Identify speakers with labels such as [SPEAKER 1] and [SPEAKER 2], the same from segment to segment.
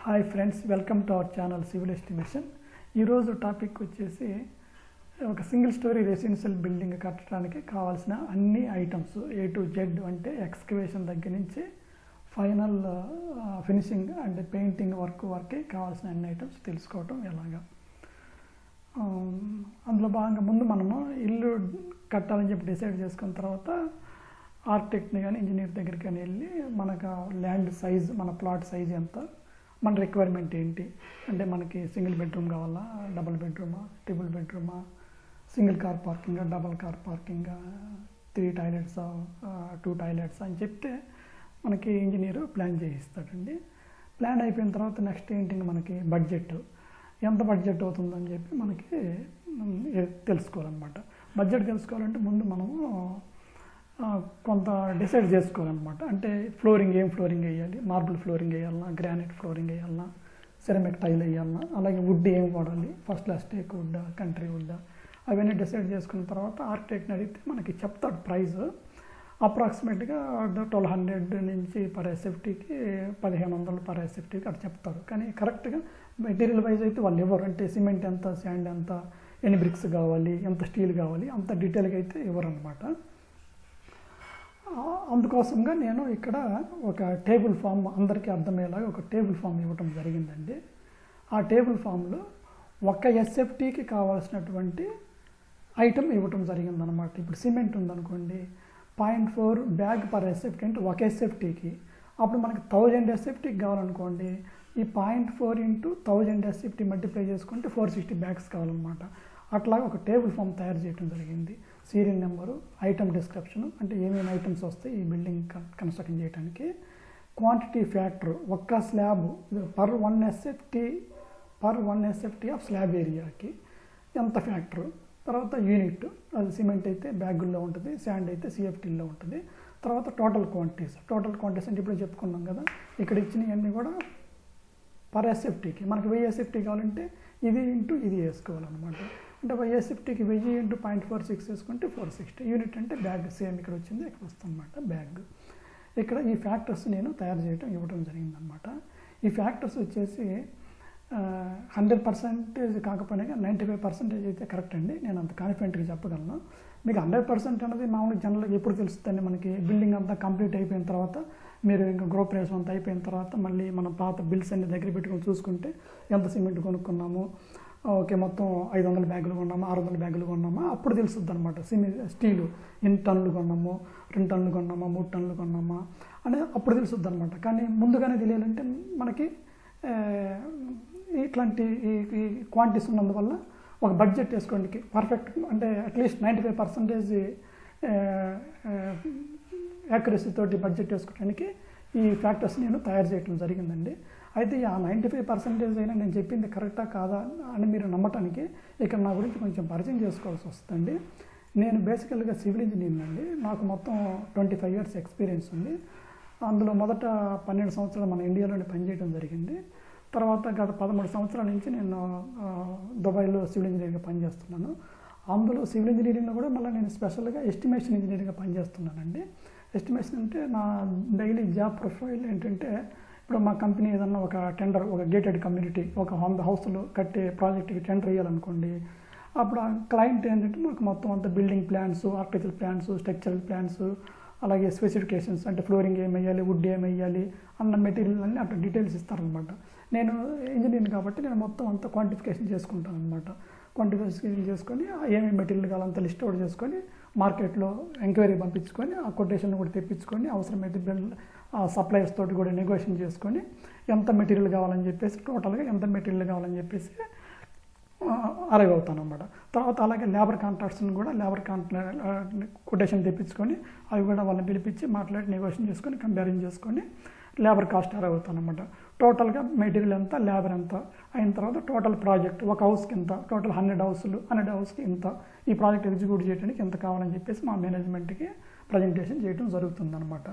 [SPEAKER 1] Hi friends, welcome to our channel civil estimation. ఈరోజు topic వచ్చేసి ఒక సింగిల్ స్టోరీ రెసిడెన్షియల్ బిల్డింగ్ కట్టడానికి కావాల్సిన అన్ని ఐటమ్స్ ఏ టు జెడ్, అంటే ఎక్స్కవేషన్ దగ్గర నుంచి ఫైనల్ ఫినిషింగ్ అంటే పెయింటింగ్ వరకే కావాల్సిన అన్ని ఐటమ్స్ తెలుసుకోవటం ఎలాగా. అందులో భాగంగా ముందు మనము ఇల్లు కట్టాలని చెప్పి డిసైడ్ చేసుకున్న తర్వాత ఆర్కిటెక్ట్ని కానీ ఇంజనీర్ దగ్గరికి కానీ వెళ్ళి మనకు ల్యాండ్ సైజ్, మన ప్లాట్ సైజ్ ఎంత, మన రిక్వైర్మెంట్ ఏంటి, అంటే మనకి సింగిల్ బెడ్రూమ్ కావాలా, డబుల్ బెడ్రూమా, ట్రిపుల్ బెడ్రూమా, single car parking, double car parking, 3 toilets, 2 toilets అని చెప్తే మనకి ఇంజనీరు ప్లాన్ చేయిస్తాడండి. ప్లాన్ అయిపోయిన తర్వాత నెక్స్ట్ ఏంటి, మనకి బడ్జెట్ ఎంత బడ్జెట్ అవుతుందని చెప్పి మనకి తెలుసుకోవాలన్నమాట. బడ్జెట్ తెలుసుకోవాలంటే ముందు మనము కొంత డిసైడ్ చేసుకోవాలన్నమాట. అంటే ఏం ఫ్లోరింగ్ వేయాలి, మార్బుల్ ఫ్లోరింగ్ వేయాలన్నా, గ్రానైట్ ఫ్లోరింగ్ వేయాలన్నా, సెరమిక్ టైల్ వేయాలన్నా, అలాగే వుడ్ ఏం వాడాలి, first class teak wood, country wood, అవన్నీ డిసైడ్ చేసుకున్న తర్వాత ఆర్కిటెక్ట్ని అడిగితే మనకి చెప్తాడు ప్రైస్. అప్రాక్సిమేట్గా 1200 నుంచి పర్ ఎస్ఎఫ్టీకి 1500 పర్ ఎస్ఎఫ్టీకి అట్లా చెప్తారు. కానీ కరెక్ట్గా మెటీరియల్ వైజ్ అయితే వాళ్ళు ఇవ్వరు. అంటే సిమెంట్ ఎంత, శాండ్ ఎంత, ఎన్ని బ్రిక్స్ కావాలి, ఎంత స్టీల్ కావాలి, అంత డీటెయిల్గా అయితే ఇవ్వరు అనమాట. అందుకోసంగా నేను ఇక్కడ ఒక టేబుల్ ఫామ్, అందరికీ అర్థమయ్యేలాగా ఒక టేబుల్ ఫామ్ ఇవ్వటం జరిగిందండి. ఆ టేబుల్ ఫామ్లో ఒక ఎస్ఎఫ్టీకి కావాల్సినటువంటి ఐటమ్ ఇవ్వటం జరిగిందనమాట. ఇప్పుడు సిమెంట్ ఉందనుకోండి, 0.4 బ్యాగ్ పర్ ఎస్ఎఫ్టీ, అంటే ఒక ఎస్ఎఫ్టీకి. అప్పుడు మనకి 1000 ఎస్ఎఫ్టీకి కావాలనుకోండి, ఈ 0.4 ఇంటూ 1000 ఎస్ఎఫ్టీ మల్టిప్లై చేసుకుంటే 460 బ్యాగ్స్ కావాలన్నమాట. అట్లాగే ఒక టేబుల్ ఫామ్ తయారు చేయడం జరిగింది. సీరియల్ నెంబరు, ఐటమ్ డిస్క్రిప్షను, అంటే ఏమేమి ఐటమ్స్ వస్తాయి ఈ బిల్డింగ్ కన్స్ట్రక్షన్ చేయడానికి, క్వాంటిటీ ఫ్యాక్టర్, ఒక్క slab per 1 SFT of slab ఏరియాకి ఎంత ఫ్యాక్టరు, తర్వాత యూనిట్, అది సిమెంట్ అయితే బ్యాగుల్లో ఉంటుంది, శాండ్ అయితే సిఎఫ్టీల్లో ఉంటుంది. తర్వాత టోటల్ క్వాంటిటీస్ అంటే ఇప్పుడు చెప్పుకున్నాం కదా, ఇక్కడ ఇచ్చినవన్నీ కూడా పర్ ఎస్ఎఫ్టీకి. మనకి 1000 ఎస్ఎఫ్టీ కావాలంటే ఇది ఇంటూ ఇది వేసుకోవాలన్నమాట. అంటే 1000 ఎస్ఎఫ్టీకి 1000 ఇంటూ 0.46 వేసుకుంటే 460. యూనిట్ అంటే బ్యాగ్, సేమ్ ఇక్కడ వచ్చింది, ఇక్కడ వస్తుంది అనమాట బ్యాగ్. ఇక్కడ ఈ ఫ్యాక్టర్స్ నేను తయారు చేయడం ఇవ్వడం జరిగిందనమాట. ఈ ఫ్యాక్టర్స్ వచ్చేసి 100% కాకపోయినా 95% అయితే కరెక్ట్ అండి. నేను అంత కాన్ఫిడెంట్గా చెప్పగలను. మీకు 100% అనేది మామూలుగా జనరల్గా ఎప్పుడు తెలుస్తుందండి, మనకి బిల్డింగ్ అంతా కంప్లీట్ అయిపోయిన తర్వాత, మీరు ఇంకా గృహప్రవేశం అంతా అయిపోయిన తర్వాత మళ్ళీ మన పాత బిల్స్ అన్ని దగ్గర పెట్టుకొని చూసుకుంటే ఎంత సిమెంట్ కొనుక్కున్నాము, ఓకే మొత్తం 500 బ్యాగులు కొన్నామా, 600 బ్యాగులు కొన్నామా, అప్పుడు తెలుస్తుంది అనమాట. స్టీలు ఎన్ని టన్నులు కొన్నాము, 2 టన్నులు కొన్నామా, 3 టన్నులు కొన్నామా అనేది అప్పుడు తెలుస్తుంది అనమాట. కానీ ముందుగానే తెలియాలంటే మనకి ఇట్లాంటి ఈ క్వాంటిటీస్ ఉన్నందువల్ల ఒక బడ్జెట్ వేసుకోవడానికి పర్ఫెక్ట్, అంటే అట్లీస్ట్ 95% యాక్యురసీ తోటి బడ్జెట్ వేసుకోవడానికి ఈ ఫ్యాక్టర్స్ నేను తయారు చేయడం జరిగిందండి. అయితే ఆ 95% అయినా నేను చెప్పింది కరెక్టా కాదా అని మీరు నమ్మటానికి ఇక్కడ నా గురించి కొంచెం పరిచయం చేసుకోవాల్సి వస్తుందండి. నేను బేసికల్గా సివిల్ ఇంజనీర్ అండి. నాకు మొత్తం 25 years ఎక్స్పీరియన్స్ ఉంది. అందులో మొదట 12 సంవత్సరాలు మన ఇండియాలోనే పనిచేయడం జరిగింది. తర్వాత గత 13 సంవత్సరాల నుంచి నేను దుబాయ్లో సివిల్ ఇంజనీర్గా పనిచేస్తున్నాను. అందులో సివిల్ ఇంజనీరింగ్లో కూడా మళ్ళీ నేను స్పెషల్గా ఎస్టిమేషన్ ఇంజనీర్గా పనిచేస్తున్నానండి. ఎస్టిమేషన్ అంటే నా డైలీ జాబ్ ప్రొఫైల్ ఏంటంటే, ఇప్పుడు మా కంపెనీ ఏదన్నా ఒక టెండర్, ఒక గేటెడ్ కమ్యూనిటీ, ఒక 100 హౌస్లు కట్టే ప్రాజెక్ట్కి టెండర్ వేయాలనుకోండి, అప్పుడు ఆ క్లయింట్ ఏంటంటే మనకు మొత్తం అంతా building plans, architectural plans, structural plans, అలాగే స్పెసిఫికేషన్స్, అంటే ఫ్లోరింగ్ ఏమి వేయాలి, వుడ్ ఏమి వేయాలి అన్న మెటీరియల్ అన్నీ అట్లా డీటెయిల్స్ ఇస్తారనమాట. నేను ఇంజనీర్ని కాబట్టి నేను మొత్తం అంతా క్వాంటిఫికేషన్ చేసుకుంటాను అనమాట. క్వాంటిఫికేషన్ చేసుకొని ఏమేమి మెటీరియల్ కావాలంతా లిస్ట్ అవుట్ చేసుకొని మార్కెట్లో ఎంక్వైరీ పంపించుకొని ఆ కొటేషన్ కూడా తెప్పించుకొని అవసరమైతే సప్లయర్స్ తోటి కూడా నెగోషియేషన్ చేసుకొని ఎంత మెటీరియల్ కావాలని చెప్పేసి, టోటల్గా ఎంత మెటీరియల్ కావాలని చెప్పేసి అరైవ్ అవుతాను అనమాట. తర్వాత అలాగే లేబర్ కాంట్రాక్ట్స్ని కూడా కొటేషన్ తెప్పించుకొని అవి కూడా వాళ్ళని పిలిపించి మాట్లాడి నెగోషియేషన్ చేసుకొని కంపేరింగ్ చేసుకొని లేబర్ కాస్ట్ అరైవ్ అవుతాను అనమాట. టోటల్గా మెటీరియల్ ఎంత, లేబర్ ఎంత అయిన తర్వాత టోటల్ ప్రాజెక్ట్, ఒక హౌస్కి ఇంత, టోటల్ 100 హౌస్కి ఇంత, ఈ ప్రాజెక్ట్ ఎగ్జిక్యూట్ చేయడానికి ఎంత కావాలని చెప్పేసి మా మేనేజ్మెంట్కి ప్రజెంటేషన్ చేయడం జరుగుతుందన్నమాట.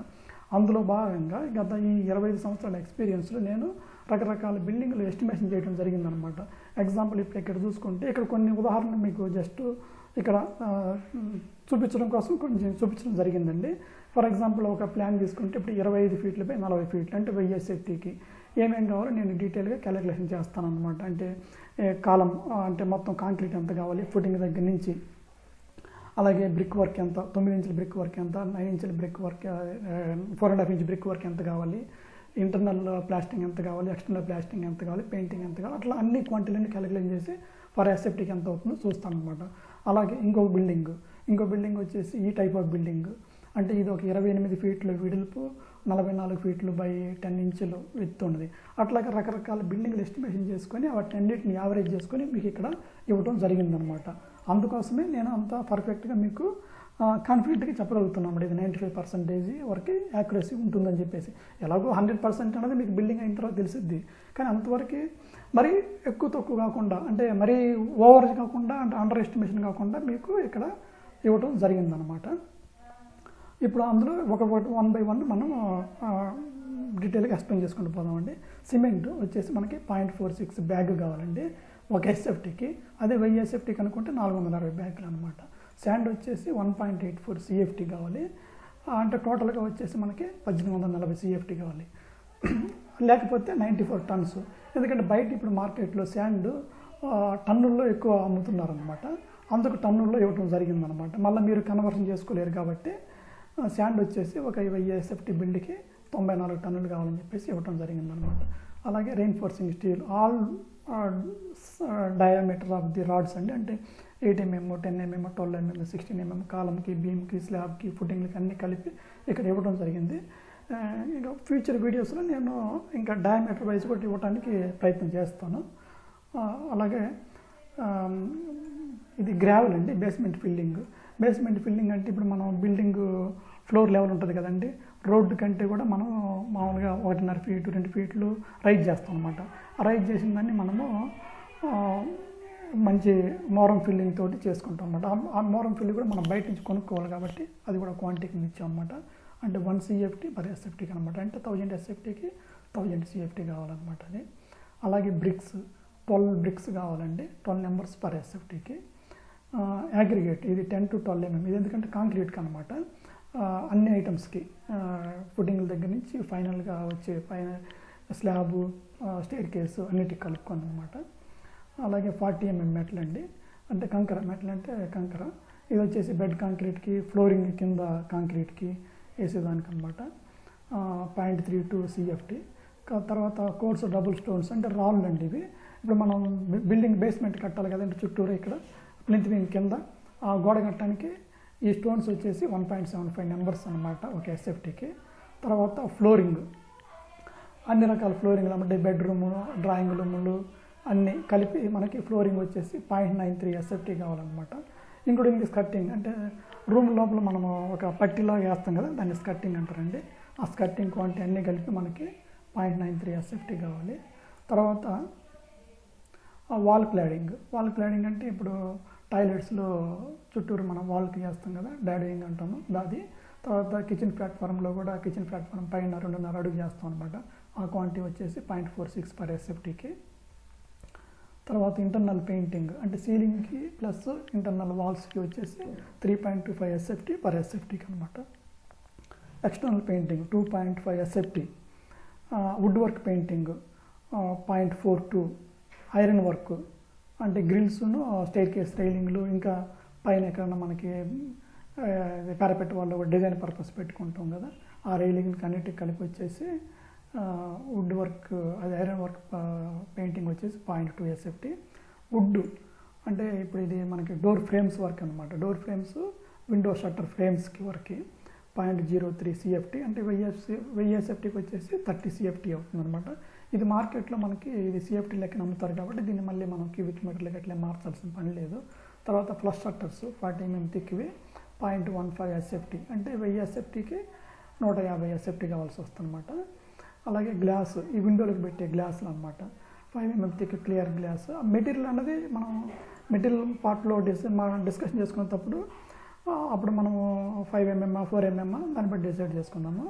[SPEAKER 1] అందులో భాగంగా గత ఈ 25 సంవత్సరాల ఎక్స్పీరియన్స్లో నేను రకరకాల బిల్డింగ్లు ఎస్టిమేషన్ చేయడం జరిగిందనమాట. ఎగ్జాంపుల్ ఇప్పుడు ఇక్కడ చూసుకుంటే, ఇక్కడ కొన్ని ఉదాహరణలు మీకు జస్ట్ ఇక్కడ చూపించడం కోసం కొంచెం చూపించడం జరిగిందండి. ఫర్ ఎగ్జాంపుల్ ఒక ప్లాన్ తీసుకుంటే ఇప్పుడు 25 ఫీట్లపై 40 ఫీట్లు అంటే 1000 ఎస్ఎఫ్టీకి ఏమేం కావాలో నేను డీటెయిల్గా క్యాలిక్యులేషన్ చేస్తాను అనమాట. అంటే కాలం అంటే మొత్తం కాంక్రీట్ ఎంత కావాలి ఫుటింగ్ దగ్గర నుంచి, అలాగే బ్రిక్ వర్క్ ఎంత, 9 ఇంచుల బ్రిక్ వర్క్ ఎంత, 9 ఇంచుల brick work 4.5 inch brick work ఎంత కావాలి, ఇంటర్నల్ ప్లాస్టింగ్ ఎంత కావాలి, ఎక్స్టర్నల్ ప్లాస్టింగ్ ఎంత కావాలి, పెయింటింగ్ ఎంత కావాలి, అట్లా అన్ని క్వాంటిటీని క్యాలిక్యులేట్ చేసి ఫర్ ఎస్ఎఫ్టీకి ఎంత అవుతుందో చూస్తాను అనమాట. అలాగే ఇంకో బిల్డింగ్ వచ్చేసి ఈ టైప్ ఆఫ్ బిల్డింగ్ అంటే ఇది ఒక 28 ఫీట్లు వెడల్పు, 44 ఫీట్లు బై 10 ఇంచులు విత్ ఉన్నది. అట్లాగే రకరకాల బిల్డింగ్లు ఎస్టిమేషన్ చేసుకొని వాటిన్నిటిని యావరేజ్ చేసుకొని మీకు ఇక్కడ ఇవ్వడం జరిగిందనమాట. అందుకోసమే నేను అంత పర్ఫెక్ట్గా మీకు కాన్ఫిడెంట్గా చెప్పగలుగుతున్నాను. ఇది 95% వరకు యాక్యురసీ ఉంటుందని చెప్పేసి. ఎలాగో 100% అనేది మీకు బిల్డింగ్ అయిన తర్వాత తెలిసిద్ది, కానీ అంతవరకు మరీ ఎక్కువ తక్కువ కాకుండా, అంటే మరీ ఓవర్ కాకుండా, అంటే అండర్ ఎస్టిమేషన్ కాకుండా మీకు ఇక్కడ ఇవ్వడం జరిగిందనమాట. ఇప్పుడు అందులో వన్ బై వన్ మనం డీటెయిల్గా ఎక్స్ప్లెయిన్ చేసుకుంటూ పోదామండి. సిమెంట్ వచ్చేసి మనకి 0.46 బ్యాగ్ కావాలండి ఒక ఎస్ఎఫ్టీకి. అదే 1000 ఎస్ఎఫ్టీకి అనుకుంటే 460 బ్యాగులు అనమాట. శాండ్ వచ్చేసి 1.84 సిఎఫ్టీ కావాలి. అంటే టోటల్గా వచ్చేసి మనకి 1840 సిఎఫ్టీ కావాలి, లేకపోతే 94 టన్స్. ఎందుకంటే బయట ఇప్పుడు మార్కెట్లో శాండ్ టన్నుల్లో ఎక్కువ అమ్ముతున్నారనమాట, అందుకు టన్నుల్లో ఇవ్వడం జరిగిందనమాట. మళ్ళీ మీరు కన్వర్షన్ చేసుకోలేరు కాబట్టి శాండ్ వచ్చేసి ఒక 1000 ఎస్ఎఫ్టీ బిల్డ్కి 94 టన్నులు కావాలని చెప్పేసి ఇవ్వడం జరిగిందనమాట. అలాగే reinforcing steel all diameter of the rods అండి, అంటే 8 mm, 10 mm, 12 mm, 16 mm కాలంకి, బీమ్కి, స్లాబ్కి, ఫుటింగ్లకి అన్నీ కలిపి ఇక్కడ ఇవ్వడం జరిగింది. ఇంకా ఫ్యూచర్ వీడియోస్లో నేను ఇంకా డయామీటర్ వైజ్ కూడా ఇవ్వడానికి ప్రయత్నం చేస్తాను. అలాగే ఇది గ్రావెల్ అండి, బేస్మెంట్ ఫిల్లింగ్ అంటే ఇప్పుడు మనం బిల్డింగ్ ఫ్లోర్ లెవెల్ ఉంటుంది కదండి, రోడ్డు కంటే కూడా మనం మామూలుగా 1.5 ఫీట్ 2 ఫీట్లు రైజ్ చేస్తాం అనమాట. ఆ రైజ్ చేసిన దాన్ని మనము మంచి మోరం ఫిల్లింగ్ తోటి చేసుకుంటాం అనమాట. ఆ మోరం ఫిల్లింగ్ కూడా మనం బయట నుంచి కొనుక్కోవాలి కాబట్టి అది కూడా క్వాంటిటీకి ఇచ్చాం అనమాట. అంటే 1 CFT పర్ ఎస్ఎఫ్టీకి అనమాట. అంటే 1000 ఎస్ఎఫ్టీకి 1000 CFT కావాలన్నమాట అది. అలాగే బ్రిక్స్ 12 బ్రిక్స్ కావాలండి, 12 నెంబర్స్ పర్ ఎస్ఎఫ్టీకి. అగ్రిగేట్ ఇది 10 to 12 mm, ఇది ఎందుకంటే కాంక్రీట్కి అనమాట. అన్ని ఐటమ్స్కి ఫుటింగ్ల దగ్గర నుంచి ఫైనల్గా వచ్చే పైన స్లాబు, స్టేర్ కేసు అన్నిటికి కలుపుకొని అనమాట. అలాగే 40 mm మెటల్ అండి, అంటే కంకర మెటల్ అంటే కంకర. ఇది వచ్చేసి బెడ్ కాంక్రీట్కి, ఫ్లోరింగ్ కింద కాంక్రీట్కి వేసేదానికి అనమాట. 0.32 CFT. తర్వాత కోర్స్ డబుల్ స్టోన్స్ అంటే రాళ్ళు అండి ఇవి. ఇప్పుడు మనం బిల్డింగ్ బేస్మెంట్ కట్టాలి కదంటే చుట్టూరు ఇక్కడ ప్లింత్ వింగ్ కింద ఆ గోడ కట్టడానికి ఈ స్టోన్స్ వచ్చేసి 1.75 నెంబర్స్ అనమాట ఒక ఎస్ఎఫ్టీకి. తర్వాత ఫ్లోరింగ్ అన్ని రకాల ఫ్లోరింగ్లు అంటే బెడ్రూము, డ్రాయింగ్ రూములు అన్నీ కలిపి మనకి ఫ్లోరింగ్ వచ్చేసి 0.93 ఎస్ఎఫ్టీ కావాలన్నమాట. ఇంక్లూడింగ్ ది స్కర్టింగ్ అంటే రూమ్ లోపల మనము ఒక పట్టిలాగా వేస్తాం కదా, దాన్ని స్కర్టింగ్ అంటారండి. ఆ స్కర్టింగ్ క్వాంటిటీ అన్నీ కలిపి మనకి 0.93 ఎస్ఎఫ్టీ కావాలి. తర్వాత వాల్ క్లాడింగ్ అంటే ఇప్పుడు టాయిలెట్స్లో చుట్టూరు మనం వాల్కి వేస్తాం కదా, డాడీయింగ్ అంటాము దాది. తర్వాత కిచెన్ ప్లాట్ఫామ్లో కూడా కిచెన్ ప్లాట్ఫామ్ పైన 2.5 అడుగు చేస్తాం అనమాట. ఆ క్వాంటిటీ వచ్చేసి 0.46 పర్ ఎస్ఎఫ్టీకి. తర్వాత ఇంటర్నల్ పెయింటింగ్ అంటే సీలింగ్కి ప్లస్ ఇంటర్నల్ వాల్స్కి వచ్చేసి 3.25 ఎస్ఎఫ్టీ పర్ ఎస్ఎఫ్టీకి అనమాట. External painting 2.5 SFT. Wood work painting 0.42. Iron work అంటే గ్రిల్స్ను, స్టైర్ కేస్ రైలింగ్లు, ఇంకా పైన ఎక్కడన్నా మనకి పారాపెట్ వాళ్ళు డిజైన్ పర్పస్ పెట్టుకుంటాం కదా, ఆ రైలింగ్ అన్నిటికి కలిపి వచ్చేసి వుడ్ వర్క్ అది ఐరన్ వర్క్ పెయింటింగ్ వచ్చేసి 0.2 ఎస్ఎఫ్టీ. వుడ్ అంటే ఇప్పుడు ఇది మనకి డోర్ ఫ్రేమ్స్ వర్క్ అనమాట. డోర్ ఫ్రేమ్స్, విండో షట్టర్ ఫ్రేమ్స్కి వర్క్కి 0.03 CFT. అంటే 1000 ఎస్ఎఫ్టీకి వచ్చేసి 30 CFT అవుతుంది అనమాట. ఇది మార్కెట్లో మనకి ఇది CFT లెక్కన అమ్ముతారు కాబట్టి దీన్ని మళ్ళీ మనం క్యూబిక్ మీటర్లకి అట్లా మార్చాల్సిన పని లేదు. తర్వాత ఫ్లష్ షట్టర్స్ 40 mm థిక్వి 0.15 ఎస్ఎఫ్టీ. అంటే 1000 ఎస్ఎఫ్టీకి 150 ఎస్ఎఫ్టీ కావాల్సి వస్తుంది అనమాట. అలాగే గ్లాస్, ఈ విండోలకు పెట్టే గ్లాసులు అనమాట. 5 mm thick clear glass. Material అన్నది మనం మెటీరియల్ పార్ట్లో మనం డిస్కషన్ చేసుకునేటప్పుడు అప్పుడు మనము 5 mm 4 mm దాన్ని బట్టి డిసైడ్ చేసుకున్నాము.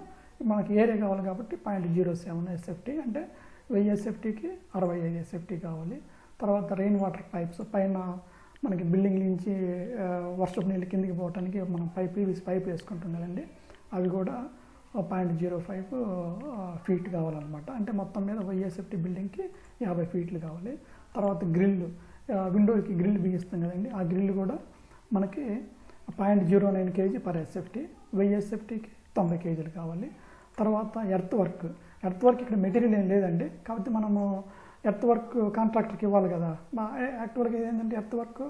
[SPEAKER 1] మనకి ఏరియా కావాలి కాబట్టి 0.07 ఎస్ఎఫ్టీ. అంటే 1000 ఎస్ఎఫ్టీకి 65 ఎస్ఎఫ్టీ కావాలి. తర్వాత రెయిన్ వాటర్ పైప్స్ పైన మనకి బిల్డింగ్ నుంచి వర్షపు నీళ్ళు కిందికి పోవడానికి మనం PVC పైప్ వేసుకుంటాం కదండి, అవి కూడా 0.05 ఫీట్ కావాలన్నమాట. అంటే మొత్తం మీద వైఎస్ఎఫ్టీ బిల్డింగ్కి 50 ఫీట్లు కావాలి. తర్వాత గ్రిల్, విండోకి గ్రిల్ బిగిస్తాం కదండి, ఆ గ్రిల్ కూడా మనకి 0.09 kg పర్ ఎస్ఎఫ్టీ, వైఎస్ఎఫ్టీకి 90 kg కావాలి. తర్వాత ఎర్త్ వర్క్ ఇక్కడ మెటీరియల్ ఏం లేదండి, కాబట్టి మనము ఎర్త్ వర్క్ కాంట్రాక్టర్కి ఇవ్వాలి కదా. యాక్చువల్గా ఏంటంటే ఎర్త్ వర్క్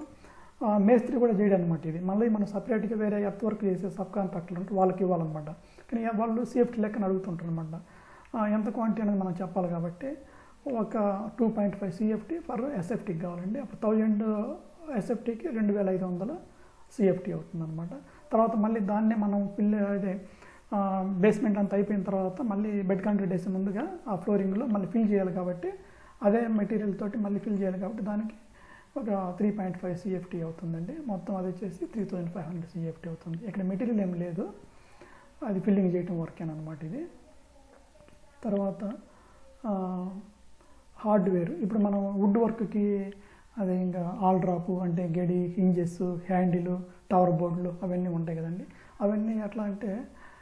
[SPEAKER 1] మేస్త్రి కూడా చేయడం అనమాట. ఇది మళ్ళీ మనం సపరేట్గా వేరే ఎర్త్ వర్క్ చేసే సబ్ కాంట్రాక్టర్లు ఉంటే వాళ్ళకి ఇవ్వాలన్నమాట. కానీ వాళ్ళు సేఫ్టీ లెక్కన అడుగుతుంటారు అనమాట. ఎంత క్వాంటిటీ అనేది మనం చెప్పాలి కాబట్టి ఒక 2.5 CFT పర్ ఎస్ఎఫ్టీకి కావాలండి. అప్పుడు 1000 ఎస్ఎఫ్టీకి 2500 CFT అవుతుందన్నమాట. తర్వాత మళ్ళీ దాన్నే మనం అదే బేస్మెంట్ అంతా అయిపోయిన తర్వాత మళ్ళీ బెడ్ కాంక్రీట్ వేసే ముందుగా ఆ ఫ్లోరింగ్లో మళ్ళీ ఫిల్ చేయాలి కాబట్టి అదే మెటీరియల్ తోటి మళ్ళీ ఫిల్ చేయాలి కాబట్టి దానికి ఒక 3.5 CFT అవుతుందండి. మొత్తం అది వచ్చేసి 3500 CFT అవుతుంది. ఇక్కడ మెటీరియల్ ఏం లేదు, అది ఫిల్లింగ్ చేయటం వర్కేనమాట ఇది. తర్వాత హార్డ్వేర్, ఇప్పుడు మనం వుడ్ వర్క్కి అదే ఇంకా ఆల్ డ్రాపు అంటే గడి, హింజెస్, హ్యాండిల్, టవర్ బోర్డులు అవన్నీ ఉంటాయి కదండి. అవన్నీ ఎట్లా అంటే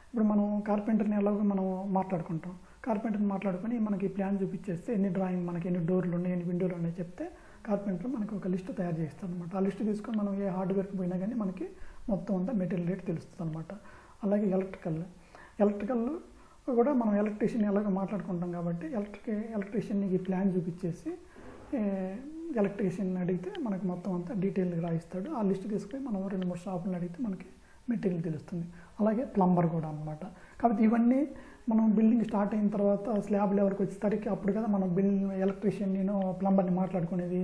[SPEAKER 1] ఇప్పుడు మనం కార్పెంటర్ని ఎలాగో మనం మాట్లాడుకుంటాం, కార్పెంటర్ని మాట్లాడుకొని మనకి ప్లాన్ చూపించేస్తే ఎన్ని డ్రాయింగ్, మనకి ఎన్ని డోర్లు ఉన్నాయి, ఎన్ని విండోలు ఉన్నాయి చెప్తే కార్పెంటర్ మనకు ఒక లిస్ట్ తయారు చేస్తాడు అనమాట. ఆ లిస్ట్ తీసుకొని మనం ఏ హార్డ్వేర్కి పోయినా కానీ మనకి మొత్తం అంతా మెటీరియల్ రేట్ తెలుస్తుంది అనమాట. అలాగే ఎలక్ట్రికల్ కూడా మనం ఎలక్ట్రీషియన్ ఎలాగో మాట్లాడుకుంటాం కాబట్టి ఎలక్ట్రీషియన్కి ప్లాన్ చూపించేసి ఎలక్ట్రీషియన్ అడిగితే మనకు మొత్తం అంతా డీటెయిల్గా రాయిస్తాడు. ఆ లిస్ట్ తీసుకొని మనం 2-3 షాపులను అడిగితే మనకి మెటీరియల్ తెలుస్తుంది. అలాగే ప్లంబర్ కూడా అనమాట. కాబట్టి ఇవన్నీ మనం బిల్డింగ్ స్టార్ట్ అయిన తర్వాత స్లాబ్ లెవెల్కి వచ్చేసరికి అప్పుడు కదా మనం ఎలక్ట్రీషియన్ నేను ప్లంబర్ని మాట్లాడుకునేది.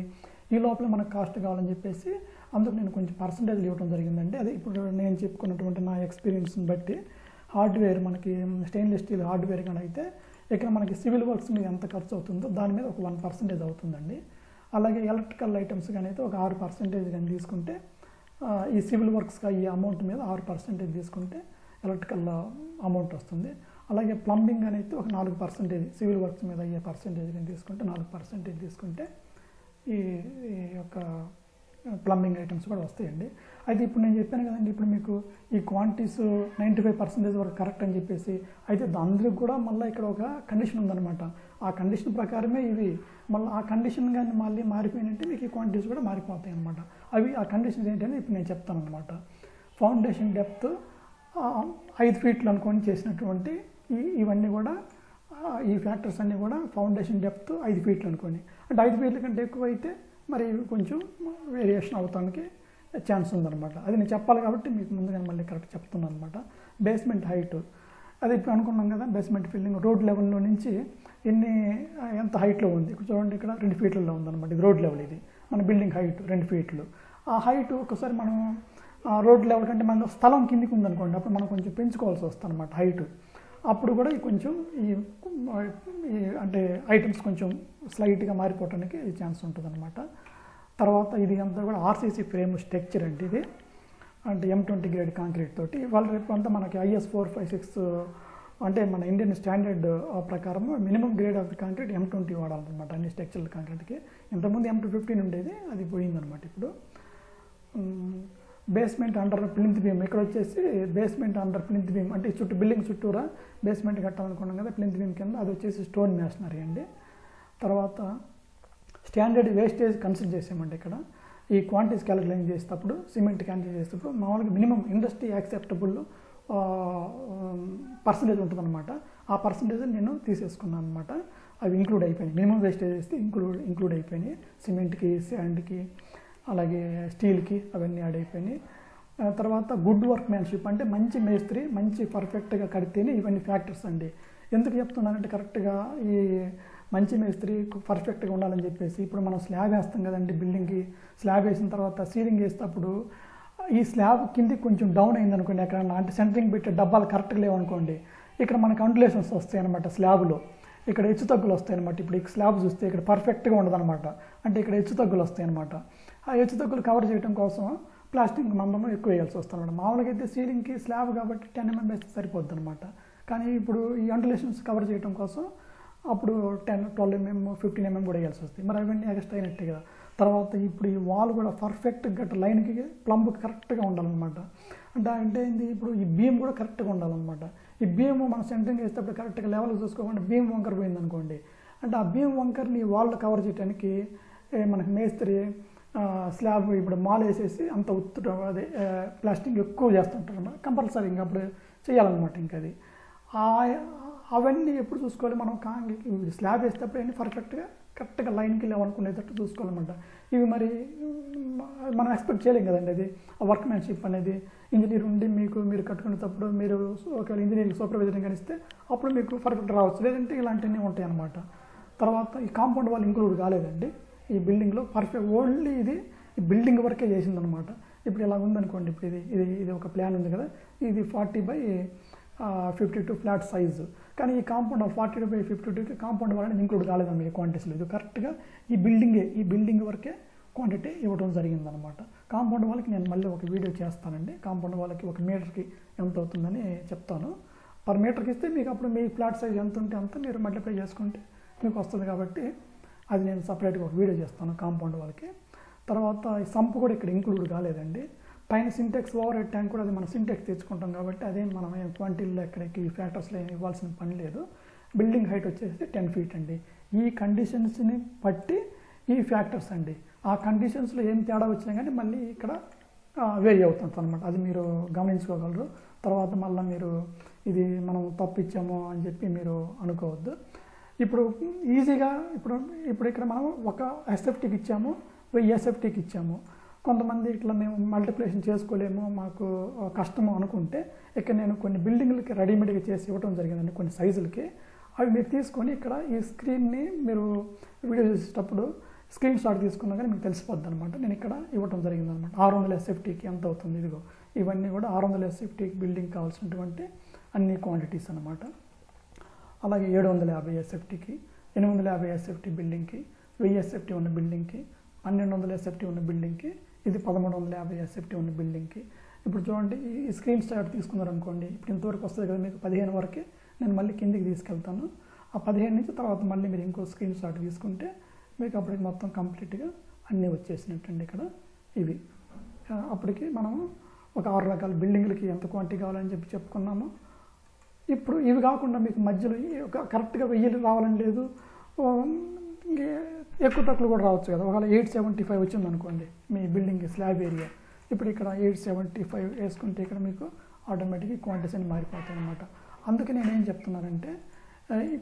[SPEAKER 1] ఈ లోపల మనకు కాస్ట్ కావాలని చెప్పేసి అందుకు నేను కొంచెం పర్సంటేజ్లు ఇవ్వడం జరిగిందండి. అదే ఇప్పుడు నేను చెప్పుకున్నటువంటి నా ఎక్స్పీరియన్స్ని బట్టి హార్డ్వేర్ మనకి స్టెయిన్లెస్ స్టీల్ హార్డ్వేర్ కానీ అయితే ఇక్కడ మనకి సివిల్ వర్క్స్ మీద ఎంత ఖర్చు అవుతుందో దాని మీద ఒక 1% అవుతుందండి. అలాగే ఎలక్ట్రికల్ ఐటమ్స్ కానీ అయితే ఒక 6% కానీ తీసుకుంటే ఈ సివిల్ వర్క్స్గా ఈ అమౌంట్ మీద 6% తీసుకుంటే ఎలక్ట్రికల్ అమౌంట్ వస్తుంది. అలాగే ప్లంబింగ్ అని అయితే ఒక 4% సివిల్ వర్క్స్ మీద అయ్యే పర్సంటేజ్ కానీ తీసుకుంటే 4% తీసుకుంటే ఈ యొక్క ప్లంబింగ్ ఐటమ్స్ కూడా వస్తాయండి. అయితే ఇప్పుడు నేను చెప్పాను కదండి, ఇప్పుడు మీకు ఈ క్వాంటిటీస్ 95% వరకు కరెక్ట్ అని చెప్పేసి, అయితే అందరికి కూడా మళ్ళీ ఇక్కడ ఒక కండిషన్ ఉందన్నమాట. ఆ కండిషన్ ప్రకారమే ఇవి మళ్ళీ ఆ కండిషన్ కానీ మళ్ళీ మారిపోయినట్టే మీకు ఈ క్వాంటిటీస్ కూడా మారిపోతాయి అన్నమాట. ఆ కండిషన్స్ ఏంటంటే ఇప్పుడు నేను చెప్తాను అనమాట. ఫౌండేషన్ డెప్త్ 5 ఫీట్లు అనుకొని చేసినటువంటి ఇవన్నీ కూడా ఈ ఫ్యాక్టర్స్ అన్నీ కూడా ఫౌండేషన్ డెప్త్ 5 ఫీట్లు అనుకోండి. అంటే 5 ఫీట్ల కంటే ఎక్కువ అయితే మరి కొంచెం వేరియేషన్ అవటానికి ఛాన్స్ ఉందన్నమాట. అది నేను చెప్పాలి కాబట్టి మీకు ముందుగా మళ్ళీ కరెక్ట్ చెప్తున్నాను అనమాట. బేస్మెంట్ హైట్ అది ఇప్పుడు అనుకున్నాం కదా, బేస్మెంట్ ఫిల్లింగ్ రోడ్ లెవెల్లో నుంచి ఎంత హైట్లో ఉంది. ఇక్కడ చూడండి, ఇక్కడ 2 ఫీట్లలో ఉందన్నమాట. ఇది రోడ్ లెవెల్, ఇది మన బిల్డింగ్ హైట్ 2 ఫీట్లు. ఆ హైట్ ఒకసారి మనం రోడ్ లెవెల్ కంటే మన స్థలం కిందికి ఉందనుకోండి, అప్పుడు మనం కొంచెం పెంచుకోవాల్సి వస్తుంది అనమాట హైట్. అప్పుడు కూడా కొంచెం అంటే ఐటమ్స్ కొంచెం స్లైట్గా మారిపోవడానికి ఛాన్స్ ఉంటుంది అనమాట. తర్వాత ఇది అంతా కూడా RCC ఫ్రేమ్ స్ట్రక్చర్ అంటే ఇది అంటే M20 గ్రేడ్ కాంక్రీట్ తోటి వాళ్ళ రేపు అంతా మనకి IS 456 అంటే మన ఇండియన్ స్టాండర్డ్ ప్రకారం minimum grade of the concrete M20 వాడాలన్నమాట అన్ని స్ట్రక్చరల్ కాంక్రీట్కి. ఇంతకుముందు M215 ఉండేది, అది పోయిందనమాట ఇప్పుడు. బేస్మెంట్ అండర్ ప్లింత్ బీమ్, ఇక్కడ వచ్చేసి బేస్మెంట్ అండర్ ప్లింత్ బీమ్ అంటే బిల్డింగ్ చుట్టూరా బేస్మెంట్ కట్టాలనుకున్నాం కదా, ప్లింత్ బీమ్ కింద అది వచ్చేసి స్టోన్ మ్యాషనరీ అండి. తర్వాత స్టాండర్డ్ వేస్టేజ్ కన్సిడర్ చేసామండి. ఇక్కడ ఈ క్వాంటిటీస్ క్యాలిక్యులేట్ చేసేటప్పుడు సిమెంట్ క్యాలిక్యులేట్ చేసేటప్పుడు మామూలుగా మినిమం ఇండస్ట్రీ యాక్సెప్టబుల్ పర్సంటేజ్ ఉంటుందన్నమాట. ఆ పర్సంటేజ్ నేను తీసేసుకున్నాను అనమాట. అవి ఇంక్లూడ్ అయిపోయినాయి. మినిమం వేస్టేజ్ వేస్తే ఇంక్లూడ్ అయిపోయినాయి. సిమెంట్కి, శాండ్కి, అలాగే స్టీల్కి అవన్నీ యాడ్ అయిపోయినాయి. తర్వాత గుడ్ వర్క్ మ్యాన్షిప్ అంటే మంచి మేస్త్రి మంచి పర్ఫెక్ట్గా కడితేనే ఇవన్నీ ఫ్యాక్టర్స్ అండి. ఎందుకు చెప్తున్నానంటే కరెక్ట్గా ఈ మంచి మేస్త్రి పర్ఫెక్ట్గా ఉండాలని చెప్పేసి ఇప్పుడు మనం స్లాబ్ వేస్తాం కదండి, బిల్డింగ్కి స్లాబ్ వేసిన తర్వాత సీలింగ్ వేసేటప్పుడు ఈ స్లాబ్ కిందికి కొంచెం డౌన్ అయిందనుకోండి, ఎక్కడ అంటే సెంటరింగ్ పెట్టే డబ్బాలు కరెక్ట్గా లేవనుకోండి, ఇక్కడ మనకు అంటులేషన్స్ వస్తాయి అనమాట. స్లాబ్లో ఇక్కడ హెచ్చు తగ్గులు వస్తాయి అనమాట. ఇప్పుడు ఈ స్లాబ్ చూస్తే ఇక్కడ పర్ఫెక్ట్గా ఉండదన్నమాట, అంటే ఇక్కడ హెచ్చు తగ్గులు వస్తాయి అనమాట. ఆ హెచ్చు తగ్గులు కవర్ చేయడం కోసం ప్లాస్టిక్ మందం ఎక్కువ వేయాల్సి వస్తుంది అనమాట. మామూలుగా అయితే సీలింగ్కి స్లాబ్ కాబట్టి 10 mm వేస్తే సరిపోద్ది అనమాట. కానీ ఇప్పుడు ఈ అంటులేషన్స్ కవర్ చేయడం కోసం అప్పుడు 10, 12 mm, 15 mm కూడా వేయాల్సి వస్తుంది. మరి అవన్నీ ఎక్స్ట్రా అయినట్టే కదా. తర్వాత ఇప్పుడు ఈ వాల్ కూడా పర్ఫెక్ట్గా గట్ట లైన్కి ప్లంబ్ కరెక్ట్గా ఉండాలన్నమాట. అంటే ఏంది ఇప్పుడు ఈ బీమ్ కూడా కరెక్ట్గా ఉండాలన్నమాట. ఈ బీమ్ మనం సెంటరింగ్ వేసేటప్పుడు కరెక్ట్గా లెవెల్ చూసుకోకుండా బీమ్ వంకర్ పోయిందనుకోండి, అంటే ఆ బీమ్ వంకర్ని వాళ్ళు కవర్ చేయడానికి మనకి మేస్త్రి స్లాబ్ ఇప్పుడు మాల్ వేసేసి అంత ఉత్తు అదే ప్లాస్టింగ్ ఎక్కువ చేస్తుంటారు అన్నమాట. కంపల్సరీ ఇంకా అప్పుడు చేయాలన్నమాట. ఇంకా అది అవన్నీ ఎప్పుడు చూసుకోవాలి మనం స్లాబ్ వేసేటప్పుడు అన్నీ కరెక్ట్గా లైన్కి లేవనుకునేటట్టు చూసుకోవాలన్నమాట. ఇవి మరి మనం ఎక్స్పెక్ట్ చేయలేం కదండి. అది వర్క్మెన్షిప్ అనేది ఇంజనీర్ ఉండి మీరు కట్టుకునేటప్పుడు మీరు ఒకవేళ ఇంజనీరింగ్ సూపర్వైజర్ని కనిస్తే అప్పుడు మీకు పర్ఫెక్ట్ రావచ్చు, లేదంటే ఇలాంటివన్నీ ఉంటాయి అన్నమాట. తర్వాత ఈ కాంపౌండ్ వాళ్ళు ఇంక్లూడ్ కాలేదండి ఈ బిల్డింగ్లో. ఓన్లీ ఇది ఈ బిల్డింగ్ వరకే చేసిందనమాట. ఇప్పుడు ఇలా ఉందనుకోండి, ఇప్పుడు ఇది ఒక ప్లాన్ ఉంది కదా, ఇది 40/52 ఫ్లాట్ సైజు, కానీ ఈ కాంపౌండ్ 40/52కి కాంపౌండ్ వాళ్ళని ఇంక్లూడ్ కాలేదన్నమాట ఈ క్వాంటిటీస్లో. ఇది కరెక్ట్గా ఈ బిల్డింగ్ వరకే క్వాంటిటీ ఇవ్వడం జరిగిందనమాట. కాంపౌండ్ వాళ్ళకి నేను మళ్ళీ ఒక వీడియో చేస్తానండి. కాంపౌండ్ వాళ్ళకి 1 మీటర్కి ఎంత అవుతుందని చెప్తాను. పర్ మీటర్కి ఇస్తే మీకు అప్పుడు మీ ఫ్లాట్ సైజ్ ఎంత ఉంటే అంత మీరు మల్టిప్లై చేసుకుంటే మీకు వస్తుంది. కాబట్టి అది నేను సపరేట్గా ఒక వీడియో చేస్తాను కాంపౌండ్ వాళ్ళకి. తర్వాత ఈ సంప్ కూడా ఇక్కడ ఇంక్లూడ్ కాలేదండి. పైన సింటెక్స్ ఓవర్ హెడ్ ట్యాంక్ కూడా అది మనం సింటెక్స్ తెచ్చుకుంటాం కాబట్టి అదేం మనం క్వాంటిటీలో ఎక్కడికి ఫ్యాక్టర్స్లో ఏమి ఇవ్వాల్సిన పని లేదు. బిల్డింగ్ హైట్ వచ్చేసి 10 feet అండి. ఈ కండిషన్స్ని బట్టి ఈ ఫ్యాక్టర్స్ అండి, ఆ కండిషన్స్లో ఏం తేడా వచ్చినా కానీ మళ్ళీ ఇక్కడ వేరీ అవుతుంది అనమాట. అది మీరు గమనించుకోగలరు. తర్వాత మళ్ళీ మీరు ఇది మనం తప్పు ఇచ్చాము అని చెప్పి మీరు అనుకోవద్దు. ఇప్పుడు ఈజీగా ఇప్పుడు ఇక్కడ మనం ఒక ఎస్ఎఫ్టీకి ఇచ్చాము, 1000 ఎస్ఎఫ్టీకి ఇచ్చాము. కొంతమంది ఇట్లా మేము మల్టిప్లికేషన్ చేసుకోలేము, మాకు కష్టము అనుకుంటే ఇక్కడ నేను కొన్ని బిల్డింగ్లకి రెడీమేడ్గా చేసి ఇవ్వడం జరిగిందండి కొన్ని సైజులకి. అవి మీరు తీసుకొని ఇక్కడ ఈ స్క్రీన్ని మీరు వీడియో చేసేటప్పుడు స్క్రీన్ షాట్ తీసుకున్నా కానీ మీకు తెలిసిపోద్ది అనమాట. నేను ఇక్కడ ఇవ్వడం జరిగిందనమాట. 600 ఎస్ఎఫ్టీకి ఎంత అవుతుంది, ఇదిగో ఇవన్నీ కూడా 600 ఎస్ఎఫ్టీకి బిల్డింగ్ కావాల్సినటువంటి అన్ని క్వాంటిటీస్ అనమాట. అలాగే 750 ఎస్ఎఫ్టీకి, 850 ఎస్ఎఫ్టీ బిల్డింగ్కి, 1000 ఎస్ఎఫ్టీ ఉన్న బిల్డింగ్కి, 1200 ఎస్ఎఫ్టీ ఉన్న బిల్డింగ్కి, ఇది 1350 ఎస్ఎఫ్టీ ఉన్న బిల్డింగ్కి. ఇప్పుడు చూడండి, ఈ స్క్రీన్ షాట్ తీసుకున్నారనుకోండి, ఇప్పుడు ఇంతవరకు వస్తుంది కదా మీకు 15 వరకే. నేను మళ్ళీ కిందికి తీసుకెళ్తాను. ఆ 15 నుంచి తర్వాత మళ్ళీ మీరు ఇంకో స్క్రీన్ షాట్ తీసుకుంటే మీకు అప్పటికి మొత్తం కంప్లీట్గా అన్నీ వచ్చేసినట్టండి. ఇక్కడ ఇవి అప్పటికి మనం ఒక 6 రకాల బిల్డింగ్లకి ఎంత క్వాంటిటీ కావాలని చెప్పుకున్నాము. ఇప్పుడు ఇవి కాకుండా మీకు మధ్యలో కరెక్ట్గా 1000 రావాలని లేదు, ఎక్కువ తక్కువ కూడా రావచ్చు కదా. ఒకవేళ 875 వచ్చింది అనుకోండి మీ బిల్డింగ్ స్లాబ్ ఏరియా, ఇప్పుడు ఇక్కడ 875 వేసుకుంటే ఇక్కడ మీకు ఆటోమేటిక్గా క్వాంటిటీస్ అని మారిపోతాయి అన్నమాట. అందుకే నేను ఏం చెప్తున్నానంటే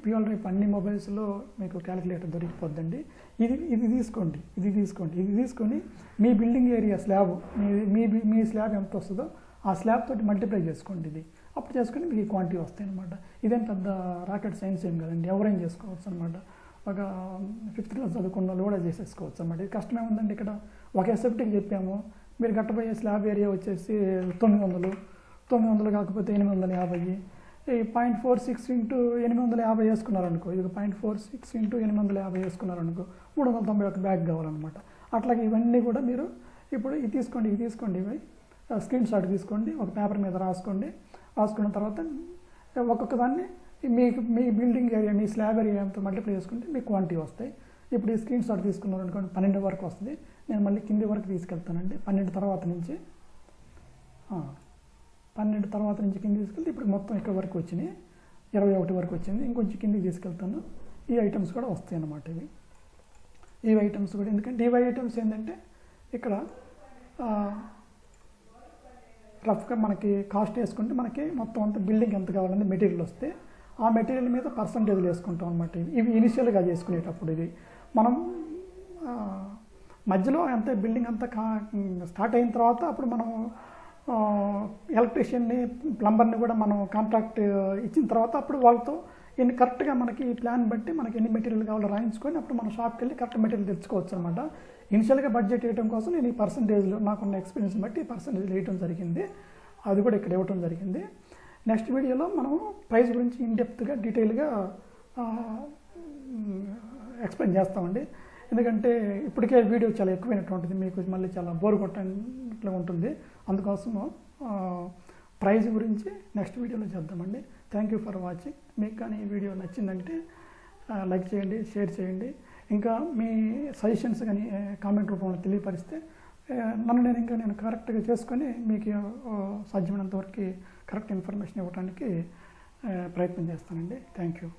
[SPEAKER 1] ఇవాళ రేపు అన్ని మొబైల్స్లో మీకు క్యాలిక్యులేటర్ దొరికిపోద్దండి. ఇది తీసుకొని మీ బిల్డింగ్ ఏరియా స్లాబ్ మీ స్లాబ్ ఎంత వస్తుందో ఆ స్లాబ్ తోటి మల్టిప్లై చేసుకోండి. ఇది అప్పుడు చేసుకొని మీకు ఈ క్వాంటిటీ వస్తాయి అనమాట. ఇదేం పెద్ద రాకెట్ సైన్స్ ఏం కదండి, ఎవరైనా చేసుకోవచ్చు అనమాట. ఒక 5th క్లాస్ చదువుకున్న వాళ్ళు కూడా చేసేసుకోవచ్చు అనమాట. ఇది కష్టమే ఉందండి. ఇక్కడ ఒక ఎస్ఎఫ్టీకి చెప్పాము, మీరు కట్టబోయే స్లాబ్ ఏరియా వచ్చేసి 900 కాకపోతే 850, ఈ 0.46 × 850 వేసుకున్నారనుకో, ఇది 0.46 × 850 వేసుకున్నారనుకో 391 బ్యాగ్ కావాలన్నమాట. అట్లాగే ఇవన్నీ కూడా మీరు ఇప్పుడు ఇది తీసుకోండి ఇవి స్క్రీన్ షాట్ తీసుకోండి, ఒక పేపర్ మీద రాసుకున్న తర్వాత ఒక్కొక్క దాన్ని మీ బిల్డింగ్ ఏరియా మీ స్లాబ్ ఏరియా అంతా మల్టిప్లై చేసుకుంటే మీకు క్వాంటిటీ వస్తాయి. ఇప్పుడు ఈ స్క్రీన్ షాట్ తీసుకున్నారు అనుకోండి 12 వరకు వస్తుంది. నేను మళ్ళీ కింది వరకు తీసుకెళ్తానండి. 12 తర్వాత నుంచి కింది తీసుకెళ్తే ఇప్పుడు మొత్తం ఇక్కడ వరకు వచ్చినాయి, 21 వరకు వచ్చింది. ఇంకొంచెం కిందికి తీసుకెళ్తాను. ఈ ఐటమ్స్ కూడా వస్తాయి అన్నమాట. ఈ ఐటమ్స్ కూడా, ఎందుకంటే ఈ ఐటమ్స్ ఏంటంటే ఇక్కడ రఫ్గా మనకి కాస్ట్ వేసుకుంటే మనకి మొత్తం అంతా బిల్డింగ్ ఎంత కావాలని మెటీరియల్ వస్తే ఆ మెటీరియల్ మీద పర్సంటేజ్లు వేసుకుంటాం అనమాట. ఇవి ఇనిషియల్గా చేసుకునేటప్పుడు ఇది మనం మధ్యలో అంతే బిల్డింగ్ అంతా స్టార్ట్ అయిన తర్వాత అప్పుడు మనం ఎలక్ట్రీషియన్ని ప్లంబర్ని కూడా మనం కాంట్రాక్ట్ ఇచ్చిన తర్వాత అప్పుడు వాళ్ళతో కరెక్ట్గా మనకి ఈ ప్లాన్ బట్టి మనకి ఎన్ని మెటీరియల్ కావాలో రాయించుకొని అప్పుడు మన షాప్కి వెళ్ళి కరెక్ట్ మెటీరియల్ తెచ్చుకోవచ్చు అనమాట. ఇనిషియల్గా బడ్జెట్ వేయడం కోసం నేను ఈ పర్సంటేజ్లో నాకున్న ఎక్స్పీరియన్స్ బట్టి ఈ పర్సంటేజ్లు వేయడం జరిగింది. అది కూడా ఇక్కడ ఇవ్వడం జరిగింది. నెక్స్ట్ వీడియోలో మనం ప్రైస్ గురించి ఇన్డెప్త్గా డీటెయిల్గా ఎక్స్ప్లెయిన్ చేస్తామండి. ఎందుకంటే ఇప్పటికే వీడియో చాలా ఎక్కువైనటువంటిది, మీకు మళ్ళీ చాలా బోర్ కొట్టినట్లుగా ఉంటుంది. అందుకోసము ప్రైస్ గురించి నెక్స్ట్ వీడియోలో చేద్దామండి. Thank you for watching. మీకు కానీ ఈ వీడియో నచ్చిందంటే లైక్ చేయండి, షేర్ చేయండి. ఇంకా మీ సజెషన్స్ కానీ కామెంట్ రూపంలో తెలియపరిస్తే నేను కరెక్ట్గా చేసుకొని మీకు సాధ్యమైనంత వరకు కరెక్ట్ ఇన్ఫర్మేషన్ ఇవ్వడానికి ప్రయత్నం చేస్తానండి. Thank you.